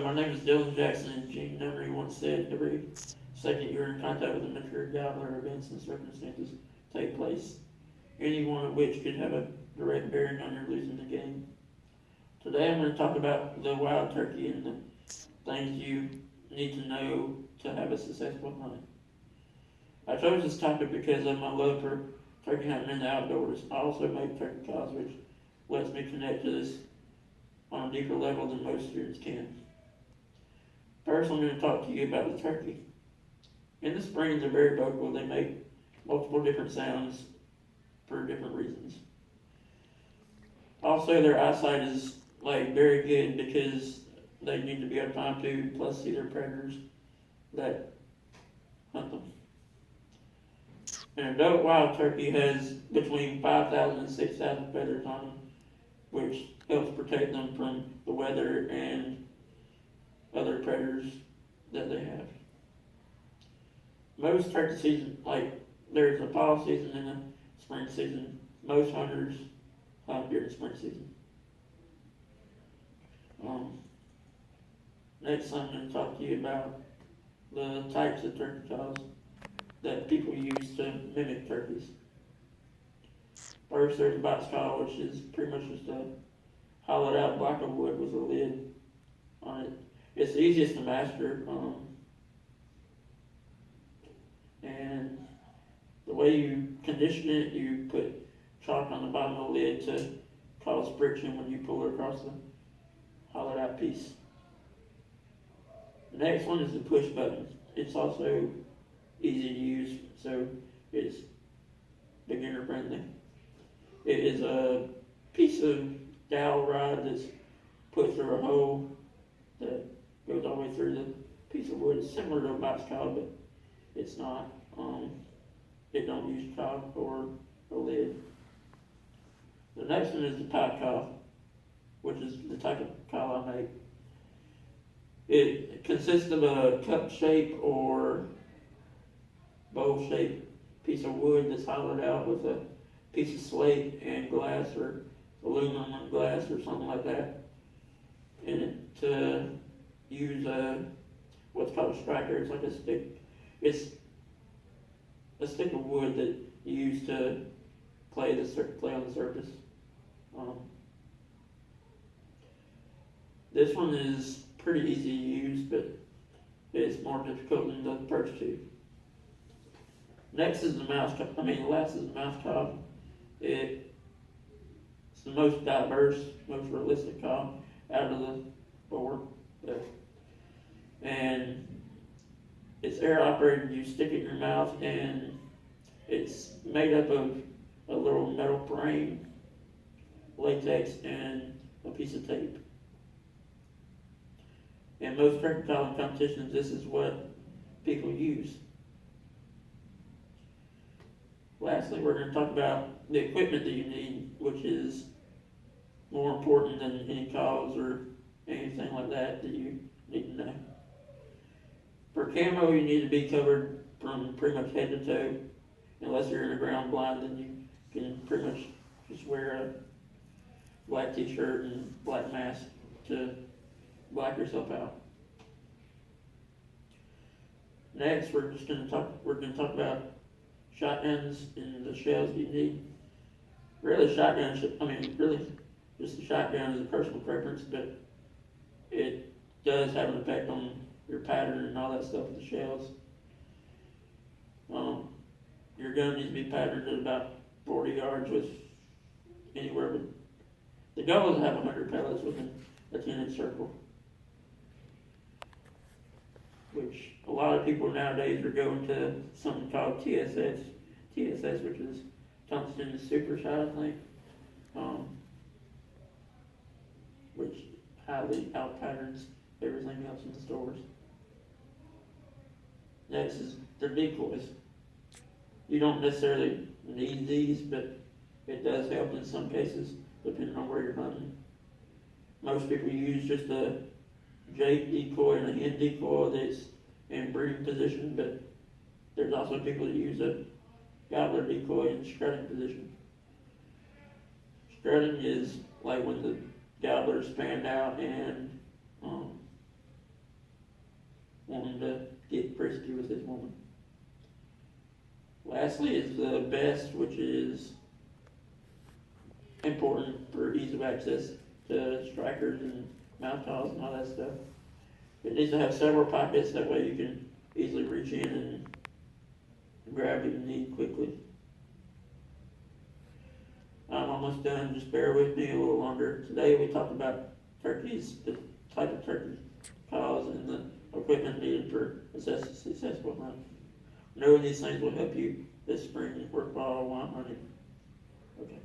Hello, my name is Dylan Jackson, and Gene Nunnery once said, every second you're in contact with a mature gobbler, events and circumstances take place, any one of which could have a direct bearing on your losing the game. Today I'm going to talk about the wild turkey and the things you need to know to have a successful hunt. I chose this topic because of my love for turkey hunting in the outdoors. I also make turkey calls, which lets me connect to this on a deeper level than most students can. First, I'm going to talk to you about the turkey. In the spring, they're very vocal. They make multiple different sounds for different reasons. Also, their eyesight is very good because they need to be able to find food, plus see their predators that hunt them. An adult wild turkey has between 5,000 and 6,000 feathers on them, which helps protect them from the weather and other predators that they have. Most turkey season, there's a fall season and a spring season. Most hunters hunt during the spring season. Next, I'm going to talk to you about the types of turkey calls that people use to mimic turkeys. First, there's a box call, which is pretty much just a hollowed out block of wood with a lid on it. It's the easiest to master, and the way you condition it, you put chalk on the bottom of the lid to cause friction when you pull it across the hollowed out piece. The next one is the push button. It's also easy to use, so it's beginner friendly. It is a piece of dowel rod that's put through a hole that goes all the way through the piece of wood. It's similar to a box call, but it's not. It don't use chalk or a lid. The next one is the pie call, which is the type of call I make. It consists of a cup shape or bowl shaped piece of wood that's hollowed out with a piece of slate and glass or aluminum glass or something like that in it to use what's called a striker. It's like a stick. It's a stick of wood that you use to play on the surface. This one is pretty easy to use, but it's more difficult than the first two. Next is the last is the mouse call. It's the most diverse, most realistic call out of the four. And it's air operated. You stick it in your mouth, and it's made up of a little metal frame, latex, and a piece of tape. In most turkey calling competitions, this is what people use. Lastly, we're going to talk about the equipment that you need, which is more important than any calls or anything like that you need to know. For camo, you need to be covered from pretty much head to toe. Unless you're in a ground blind, then you can pretty much just wear a black t-shirt and black mask to black yourself out. Next, we're going to talk about shotguns and the shells you need. Really, just the shotgun is a personal preference, but it does have an effect on your pattern and all that stuff with the shells. Your gun needs to be patterned at about 40 yards with anywhere but the goal is to have 100 pellets within a 10-inch circle, which a lot of people nowadays are going to something called TSS, which is tungsten super shot, I think, which highly out patterns everything else in the stores. Next is their decoys. You don't necessarily need these, but it does help in some cases, depending on where you're hunting. Most people use just a jake decoy and a hen decoy that's in breeding position, but there's also people that use a gobbler decoy in strutting position. Strutting is like when the gobbler's fanned out and woman. Lastly is the best, which is important for ease of access to strikers and mouth tiles and all that stuff. It needs to have several pockets, that way you can easily reach in and grab what you need quickly. I'm almost done, just bear with me a little longer. Today we talked about turkeys, the type of turkey calls and the equipment needed for a successful hunt. Knowing these things will help you this spring work while hunting. Okay.